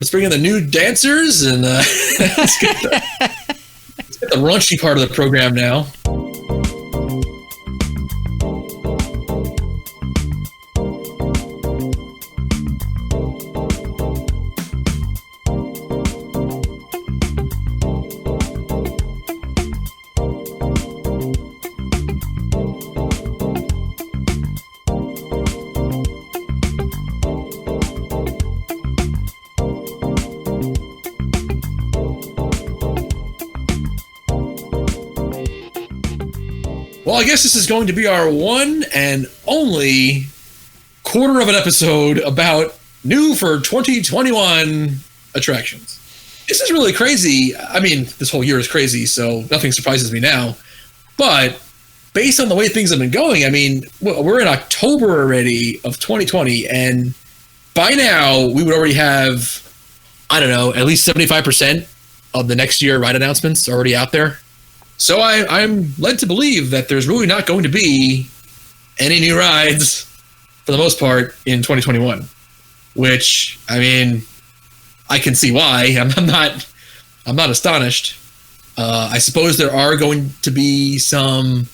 let's bring in the new dancers and let's get the raunchy part of the program now. Well, I guess this is going to be our one and only quarter of an episode about new for 2021 attractions. This is really crazy. I mean, this whole year is crazy, so nothing surprises me now. But based on the way things have been going, I mean, we're in October already of 2020, and by now we would already have, I don't know, at least 75% of the next year ride announcements already out there. So I'm led to believe that there's really not going to be any new rides, for the most part, in 2021. Which, I mean, I can see why. I'm not astonished. I suppose there are going to be some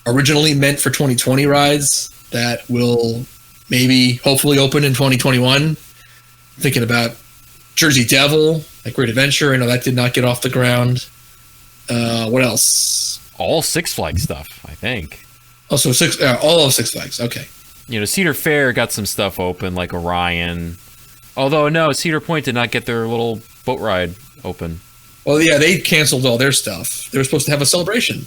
originally meant for 2020 rides that will maybe, hopefully, open in 2021. Thinking about Jersey Devil, like Great Adventure. I know that did not get off the ground. What else? All Six Flags stuff, I think. Oh, so all of Six Flags. Okay. You know, Cedar Fair got some stuff open, like Orion. Although, no, Cedar Point did not get their little boat ride open. Well, yeah, they canceled all their stuff. They were supposed to have a celebration.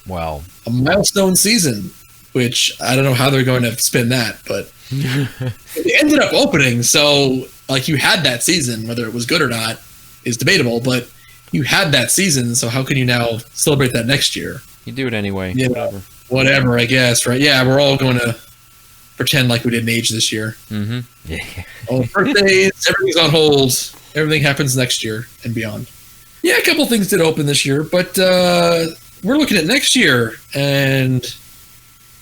Well, a milestone season, which I don't know how they're going to spin that, but it ended up opening. So, like, you had that season, whether it was good or not is debatable, but you had that season, so how can you now celebrate that next year? You do it anyway. Yeah, whatever, I guess, right? Yeah, we're all going to pretend like we didn't age this year. Mm-hmm. Yeah. All birthdays, everything's on hold. Everything happens next year and beyond. Yeah, a couple things did open this year, but we're looking at next year, and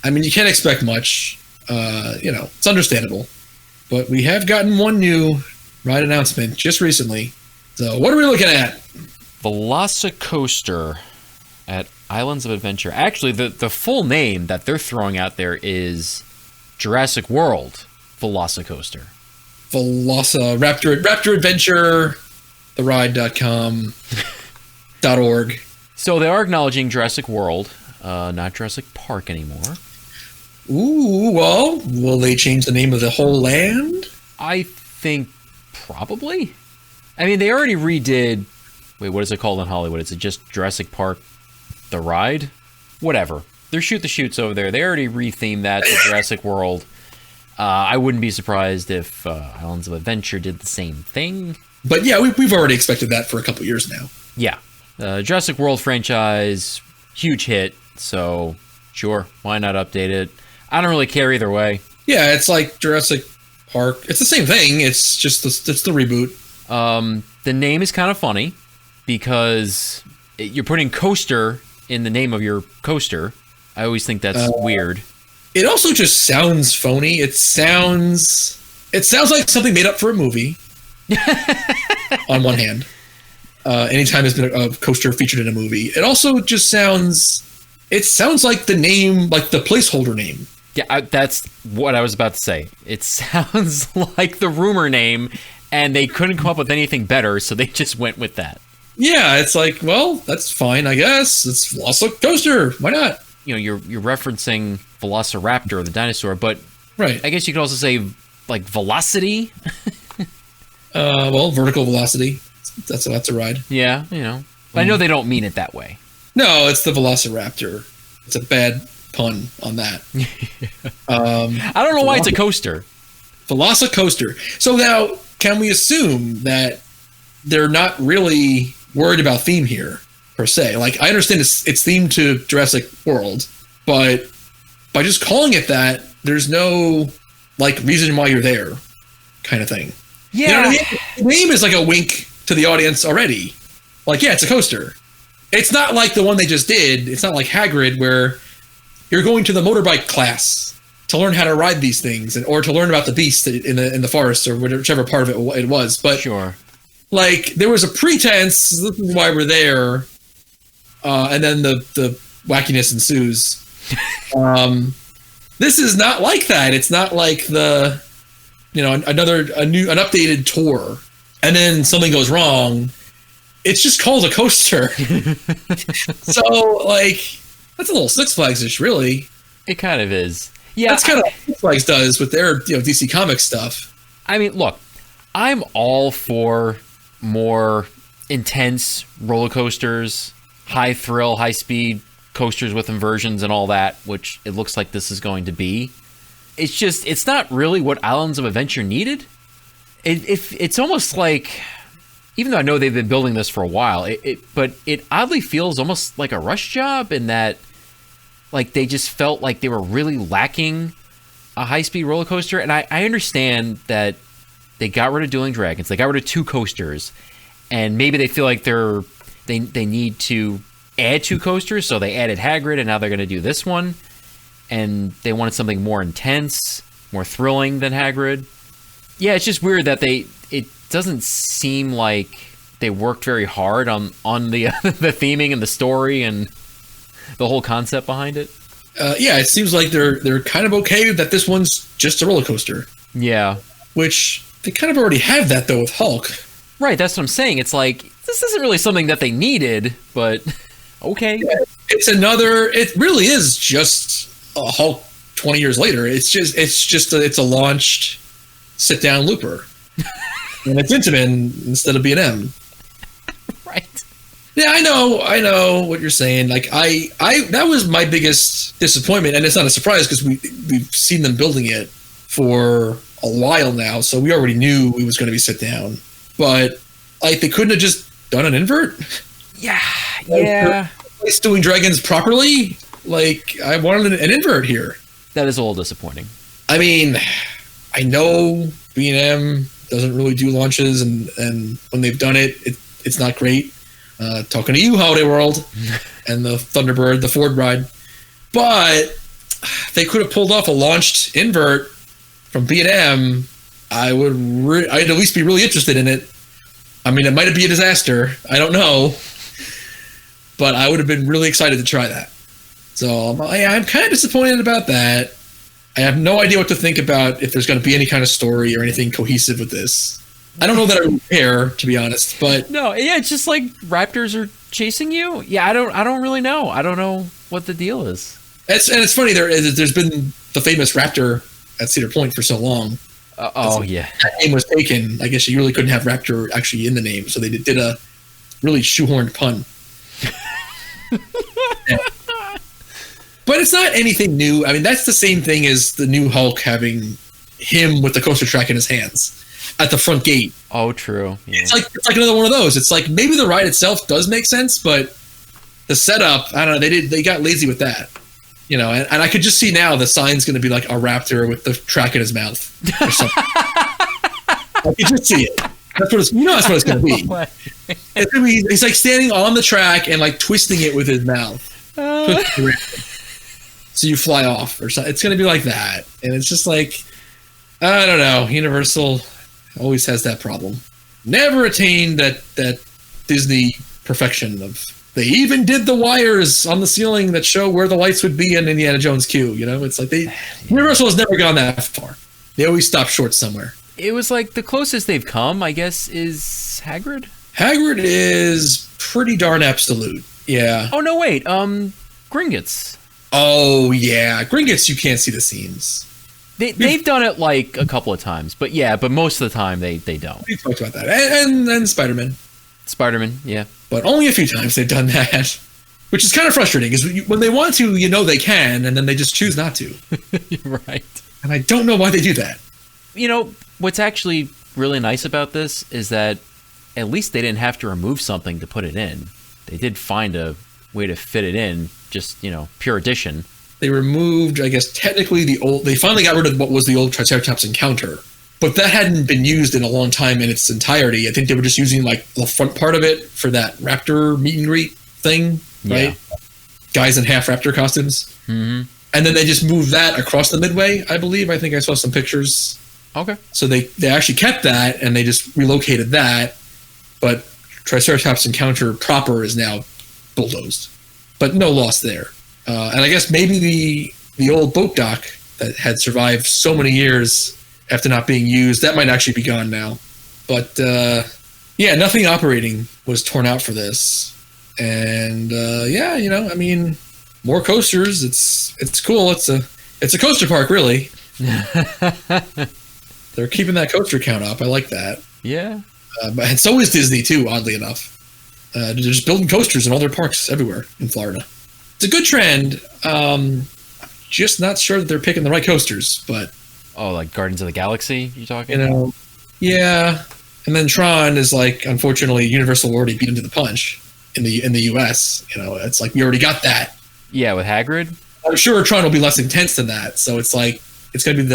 I mean, you can't expect much. It's understandable. But we have gotten one new ride announcement just recently. So what are we looking at? Velocicoaster at Islands of Adventure. Actually, the full name that they're throwing out there is Jurassic World Velocicoaster. Raptor Adventure, theride.com, .org. So they are acknowledging Jurassic World, not Jurassic Park anymore. Ooh, well, will they change the name of the whole land? I think probably. I mean, they already redid... Wait, what is it called in Hollywood? Is it just Jurassic Park, the ride? Whatever. They're shoot the shoots over there. They already rethemed that to Jurassic World. I wouldn't be surprised if Islands of Adventure did the same thing. But yeah, we've already expected that for a couple years now. Yeah. Jurassic World franchise, huge hit. So, sure, why not update it? I don't really care either way. Yeah, it's like Jurassic Park. It's the same thing. It's just it's the reboot. The name is kind of funny because you're putting coaster in the name of your coaster. I always think that's weird. It also just sounds phony. It sounds like something made up for a movie. On one hand, anytime there's been a coaster featured in a movie, it also just sounds like the name, like the placeholder name. Yeah, that's what I was about to say. It sounds like the rumor name, and they couldn't come up with anything better, so they just went with that. Yeah, it's like, well, that's fine, I guess. It's Velocicoaster. Why not? You know, you're referencing Velociraptor, the dinosaur, but right. I guess you could also say like velocity. Well, vertical velocity. That's a ride. Yeah, you know. But I know they don't mean it that way. No, it's the Velociraptor. It's a bad pun on that. I don't know why it's a coaster. Velocicoaster. So now, can we assume that they're not really worried about theme here, per se? Like, I understand it's themed to Jurassic World, but by just calling it that, there's no, like, reason why you're there, kind of thing. Yeah. You know what I mean? The name is like a wink to the audience already. Like, yeah, it's a coaster. It's not like the one they just did. It's not like Hagrid, where you're going to the motorbike class to learn how to ride these things, or to learn about the beast in the forest, or whichever part of it was. But sure, Like, there was a pretense, this is why we're there, and then the wackiness ensues. This is not like that. It's not like an updated tour, and then something goes wrong. It's just called a coaster. So, like, that's a little Six Flags-ish, really. It kind of is. Yeah, that's kind of what Six Flags does with their DC Comics stuff. I mean, look, I'm all for more intense roller coasters, high thrill, high speed coasters with inversions and all that, which it looks like this is going to be. It's just, it's not really what Islands of Adventure needed. It's almost like, even though I know they've been building this for a while, but it oddly feels almost like a rush job in that, like, they just felt like they were really lacking a high-speed roller coaster. And I understand that they got rid of Dueling Dragons. They got rid of 2 coasters. And maybe they feel like they need to add 2 coasters. So they added Hagrid, and now they're going to do this one. And they wanted something more intense, more thrilling than Hagrid. Yeah, it's just weird that it doesn't seem like they worked very hard on the the theming and the story and the whole concept behind it. Yeah, it seems like they're kind of okay that this one's just a roller coaster. Yeah. Which they kind of already have that, though, with Hulk. Right, that's what I'm saying. It's like, this isn't really something that they needed, but okay. Yeah, it really is just a Hulk 20 years later. It's a launched sit-down looper. And it's Intamin instead of B&M. Right. Yeah, I know what you're saying. Like, that was my biggest disappointment, and it's not a surprise because we've seen them building it for a while now, so we already knew it was going to be sit down. But, like, they couldn't have just done an invert. Yeah. Place Dueling Dragons properly. Like, I wanted an invert here. That is a little disappointing. I mean, I know B&M doesn't really do launches, and when they've done it's not great. Talking to you, Holiday World, and the Thunderbird, the Ford ride. But they could have pulled off a launched invert from B&M. I'd at least be really interested in it. I mean, it might be a disaster. I don't know. But I would have been really excited to try that. So I'm kind of disappointed about that. I have no idea what to think about if there's going to be any kind of story or anything cohesive with this. I don't know that I would care, to be honest, but no, yeah, it's just like raptors are chasing you. Yeah, I don't really know. I don't know what the deal is. It's funny. There's been the famous raptor at Cedar Point for so long. Yeah, that name was taken. I guess you really couldn't have raptor actually in the name, so they did a really shoehorned pun. Yeah. But it's not anything new. I mean, that's the same thing as the new Hulk having him with the coaster track in his hands at the front gate. Oh, true. Yeah. It's like another one of those. It's like maybe the ride itself does make sense, but the setup, I don't know, they got lazy with that. You know, and I could just see now the sign's going to be like a raptor with the track in his mouth or something. I could just see it. That's what that's what it's going to be. It's gonna be. He's like standing on the track and like twisting it with his mouth. So you fly off or something. It's going to be like that. And it's just like, I don't know. Universal always has that problem. Never attained that Disney perfection of, they even did the wires on the ceiling that show where the lights would be in Indiana Jones queue. You know, it's like Universal has never gone that far. They always stop short somewhere. It was like the closest they've come, I guess, is Hagrid? Hagrid is pretty darn absolute. Yeah. Oh, no, wait. Gringotts. Oh, yeah. Gringotts, you can't see the seams. They've done it like a couple of times, but most of the time they don't. We talked about that. And Spider-Man. Spider-Man, yeah. But only a few times they've done that, which is kind of frustrating, because when they want to, you know they can, and then they just choose not to. Right. And I don't know why they do that. You know, what's actually really nice about this is that at least they didn't have to remove something to put it in. They did find a way to fit it in, just, pure addition. They removed, I guess, technically they finally got rid of what was the old Triceratops encounter. But that hadn't been used in a long time in its entirety. I think they were just using, like, the front part of it for that raptor meet and greet thing, right? Yeah. Guys in half raptor costumes. Mm-hmm. And then they just moved that across the midway, I believe. I think I saw some pictures. Okay. So they actually kept that, and they just relocated that. but Triceratops Encounter proper is now bulldozed. But no loss there. And I guess maybe the old boat dock that had survived so many years after not being used, that might actually be gone now. But yeah, nothing operating was torn out for this. And yeah, you know, I mean, more coasters. It's cool. It's a coaster park, really. They're keeping that coaster count up. I like that. Yeah. And so is Disney too, oddly enough. They're just building coasters in all their parks everywhere in Florida. It's a good trend. I'm just not sure that they're picking the right coasters, but Oh, like Guardians of the Galaxy, you talking? you know, yeah. And then Tron is like, unfortunately, Universal already beat him to the punch in the US. You know, it's like we already got that. Yeah, with Hagrid. I'm sure Tron will be less intense than that. So it's like it's gonna be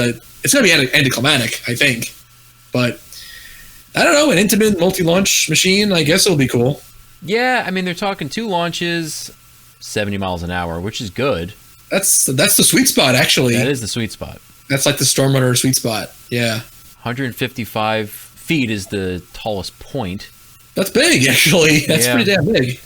anticlimactic, I think. But I don't know, an intimate multi-launch machine. I guess it'll be cool. Yeah, I mean they're talking 2 launches, 70 miles an hour, which is good. That's the sweet spot, actually. That is the sweet spot. That's like the Stormrunner sweet spot. Yeah. 155 feet is the tallest point. That's big, actually. That's pretty damn big.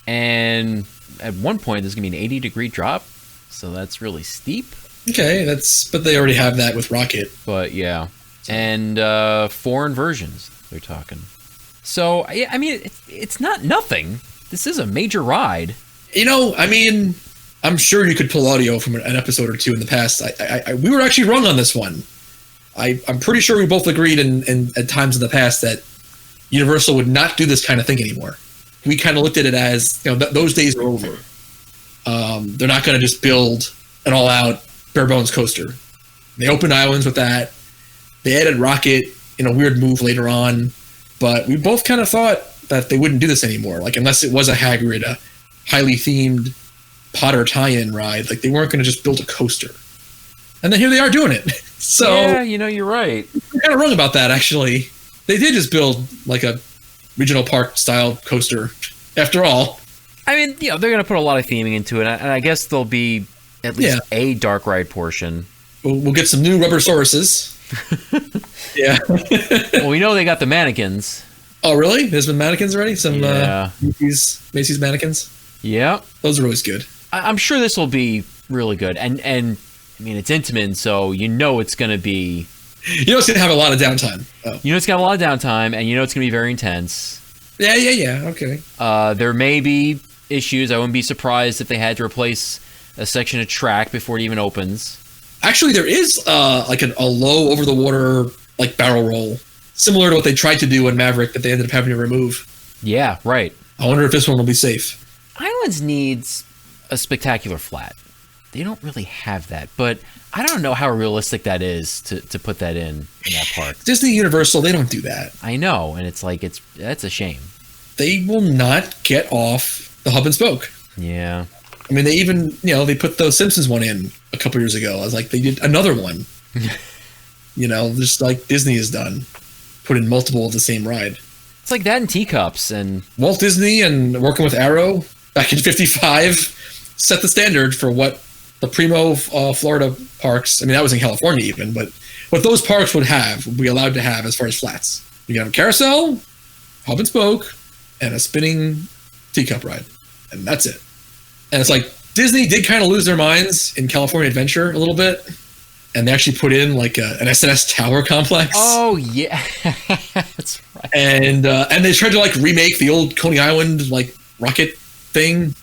And at one point, there's going to be an 80-degree drop, so that's really steep. Okay, but they already have that with Rocket. But yeah, and 4 inversions they're talking. So yeah, I mean, it's not nothing. This is a major ride. You know, I mean, I'm sure you could pull audio from an episode or two in the past. We were actually wrong on this one. I'm pretty sure we both agreed at times in the past that Universal would not do this kind of thing anymore. We kind of looked at it as, you know, those days are over. They're not going to just build an all-out bare-bones coaster. They opened islands with that. They added Rocket in a weird move later on. But we both kind of thought that they wouldn't do this anymore. Like, unless it was a Hagrid, a highly themed Potter tie-in ride, like they weren't going to just build a coaster. And then here they are doing it. So yeah, you know, you're right. You're kind of wrong about that, actually. They did just build like a regional park style coaster, after all. I mean, you know, they're going to put a lot of theming into it, and I guess there'll be at least a dark ride portion. We'll get some new Rubbersauruses. Yeah. Well, we know they got the mannequins. Oh, really? There's been mannequins already? Some Macy's mannequins? Yeah. Those are always good. I'm sure this will be really good. And I mean, it's Intamin, so you know it's going to be... You know it's going to have a lot of downtime. Oh. You know it's got a lot of downtime, and you know it's going to be very intense. Yeah. Okay. There may be issues. I wouldn't be surprised if they had to replace a section of track before it even opens. Actually, there is like a low over-the-water like barrel roll, similar to what they tried to do in Maverick that they ended up having to remove. Yeah, right. I wonder if this one will be safe. Islands needs a spectacular flat. They don't really have that, but I don't know how realistic that is to put that in that park. Disney Universal, they don't do that. I know, and it's like that's a shame. They will not get off the hub and spoke. Yeah. I mean, they even, they put the Simpsons one in a couple years ago. I was like, they did another one. Just like Disney has done. Put in multiple of the same ride. It's like that in Teacups. And Walt Disney and working with Arrow back in 55 set the standard for what the primo Florida parks, I mean, that was in California even, but what those parks would be allowed to have as far as flats. You have a carousel, hub and spoke, and a spinning teacup ride. And that's it. And it's like Disney did kind of lose their minds in California Adventure a little bit, and they actually put in like an SNS Tower complex. Oh yeah, that's right. And they tried to like remake the old Coney Island like rocket thing.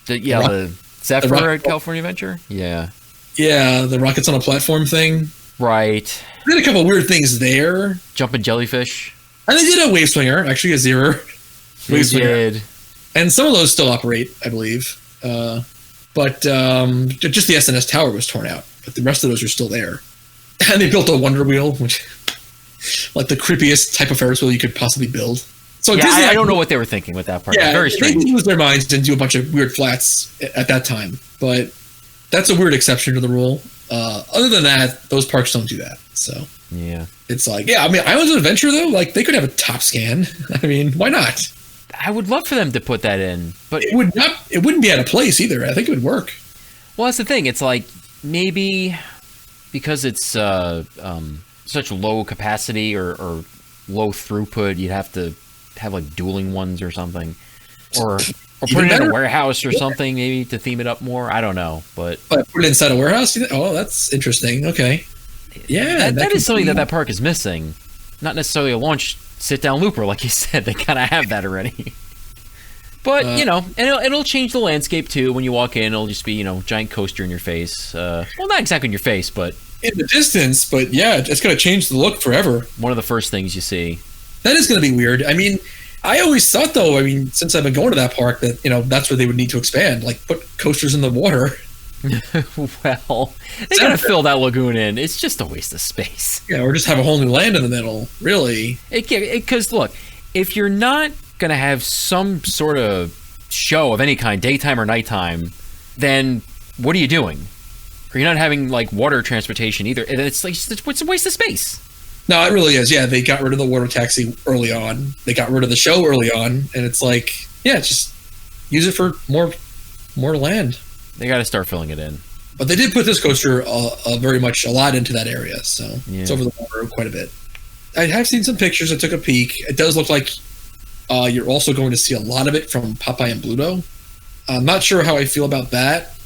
The Zephyr at California Adventure. Yeah, the rockets on a platform thing. Right. They did a couple of weird things there. Jumping jellyfish. And they did a wave swinger, actually a zero. They did. And some of those still operate, I believe. But just the SNS Tower was torn out. But the rest of those are still there. And they built a Wonder Wheel, which like the creepiest type of Ferris wheel you could possibly build. So yeah, Disney, I don't know what they were thinking with that part. Yeah, very strange. They lose their minds and do a bunch of weird flats at that time. But that's a weird exception to the rule. Other than that, those parks don't do that. So yeah, it's like, I mean, Islands of Adventure though, like they could have a top scan. I mean, why not? I would love for them to put that in, but it wouldn't be out of place either. I think it would work. Well, that's the thing. It's like maybe because it's such low capacity or low throughput, you'd have to have like dueling ones or something, or put Even it in better? a warehouse or something, maybe to theme it up more. I don't know, but Put it inside a warehouse? Oh, that's interesting. Okay. Yeah. that could is something be- that park is missing. Not necessarily a launch sit-down looper, like you said. They kind of have that already. But, and it'll change the landscape, too. When you walk in, it'll just be, giant coaster in your face. Well, not exactly in your face, but... in the distance, but yeah, it's going to change the look forever. One of the first things you see. That is going to be weird. I mean, I always thought, though, since I've been going to that park, that, that's where they would need to expand. Like, put coasters in the water. Well, they gotta fill that lagoon in. It's just a waste of space. Yeah, or just have a whole new land in the middle, really. Because, look, if you're not gonna have some sort of show of any kind, daytime or nighttime, then what are you doing? Or you're not having, like, water transportation either. It's like, it's a waste of space. No, it really is. Yeah, they got rid of the water taxi early on. They got rid of the show early on. And it's like, yeah, just use it for more land. They got to start filling it in. But they did put this coaster very much a lot into that area, so It's over the water quite a bit. I have seen some pictures. I took a peek. It does look like you're also going to see a lot of it from Popeye and Bluto. I'm not sure how I feel about that.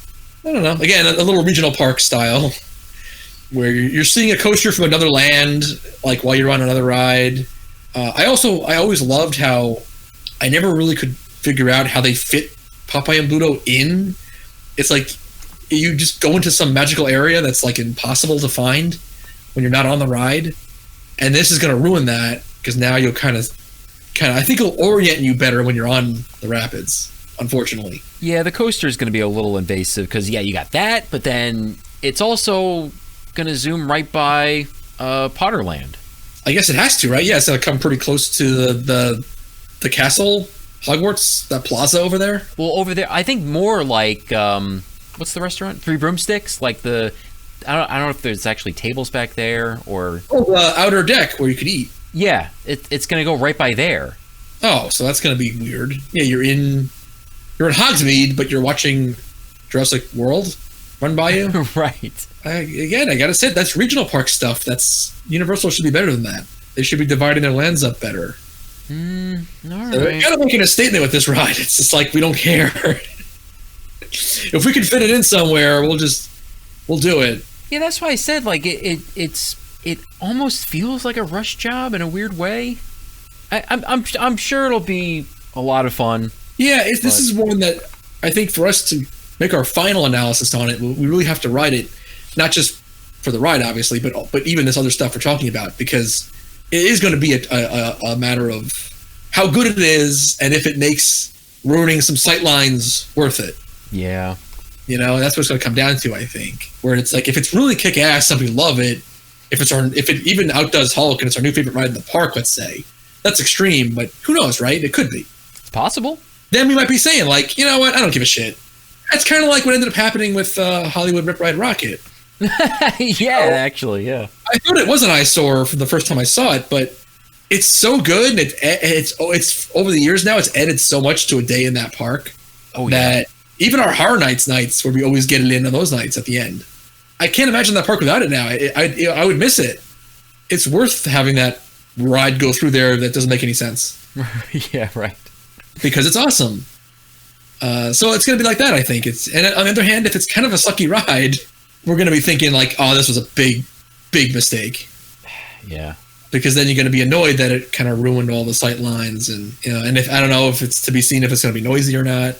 I don't know. Again, a little regional park style, where you're seeing a coaster from another land, like while you're on another ride. I always loved how I never really could figure out how they fit Popeye and Bluto in. It's like you just go into some magical area that's like impossible to find when you're not on the ride, and this is going to ruin that because now you'll kind of I think it'll orient you better when you're on the rapids. Unfortunately, yeah, the coaster is going to be a little invasive because you got that, but then it's also going to zoom right by Potterland. I guess it has to, right? Yeah, it's going to come pretty close to the castle. Hogwarts, that plaza over there? Well, over there, I think more like, what's the restaurant? Three Broomsticks? Like I don't know if there's actually tables back there or... Oh, the outer deck where you could eat. Yeah, it's going to go right by there. Oh, so that's going to be weird. Yeah, you're in Hogsmeade, but you're watching Jurassic World run by you? Right. Again, I got to say, that's regional park stuff. Universal should be better than that. They should be dividing their lands up better. All right. So they're kind of making a statement with this ride. It's just like, we don't care. If we can fit it in somewhere, we'll do it. Yeah, that's why I said like it almost feels like a rush job in a weird way. I'm sure it'll be a lot of fun. Yeah, this is one that I think for us to make our final analysis on it, we really have to ride it, not just for the ride, obviously, but even this other stuff we're talking about, because it is going to be a matter of how good it is and if it makes ruining some sightlines worth it. Yeah. That's what it's going to come down to, I think. Where it's like, if it's really kick-ass, some people love it. If it even outdoes Hulk and it's our new favorite ride in the park, let's say, that's extreme, but who knows, right? It could be. It's possible. Then we might be saying, like, you know what? I don't give a shit. That's kind of like what ended up happening with Hollywood Rip Ride Rocket. Yeah, actually, yeah. I thought it was an eyesore from the first time I saw it, but it's so good. And it's over the years now, it's added so much to a day in that park that even our Horror Nights nights, where we always get it in on those nights at the end, I can't imagine that park without it now. I would miss it. It's worth having that ride go through there that doesn't make any sense. Yeah, right. Because it's awesome. So it's going to be like that, I think. And on the other hand, if it's kind of a sucky ride, we're going to be thinking like, oh, this was a big, big mistake. Yeah. Because then you're going to be annoyed that it kind of ruined all the sight lines. And, and if I don't know if it's to be seen if it's going to be noisy or not.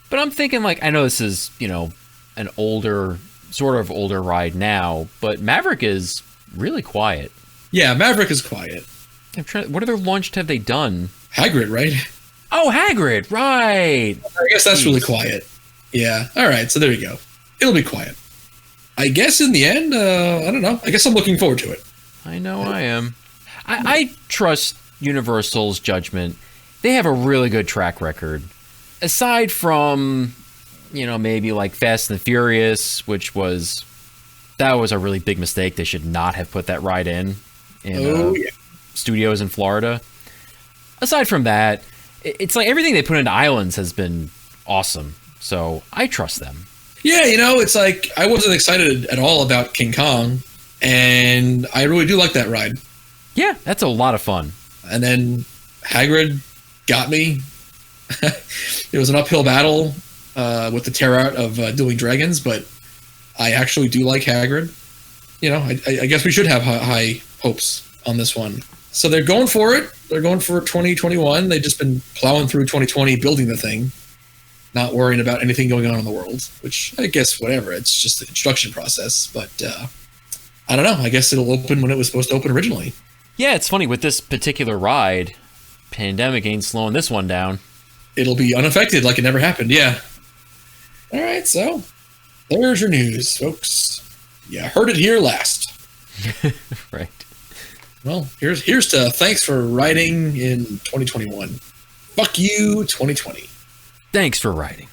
But I'm thinking like, I know this is, an older ride now, but Maverick is really quiet. Yeah, Maverick is quiet. What other launch have they done? Hagrid, right? Oh, Hagrid, right. I guess that's really quiet. Yeah. All right. So there you go. It'll be quiet. I guess in the end, I don't know. I guess I'm looking forward to it. I know I am. I trust Universal's judgment. They have a really good track record. Aside from, maybe like Fast and the Furious, that was a really big mistake. They should not have put that ride in studios in Florida. Aside from that, it's like everything they put into Islands has been awesome. So I trust them. Yeah, it's like I wasn't excited at all about King Kong, and I really do like that ride. Yeah, that's a lot of fun. And then Hagrid, got me. It was an uphill battle with the tear out of Dueling Dragons, but I actually do like Hagrid. You know, I guess we should have high hopes on this one. So they're going for it. They're going for 2021. They've just been plowing through 2020, building the thing, not worrying about anything going on in the world, which I guess whatever. It's just the construction process. But I don't know. I guess it'll open when it was supposed to open originally. Yeah, it's funny. With this particular ride, pandemic ain't slowing this one down. It'll be unaffected like it never happened. Yeah. All right. So there's your news, folks. Yeah, heard it here last. Right. Well, here's to thanks for riding in 2021. Fuck you, 2020. Thanks for riding.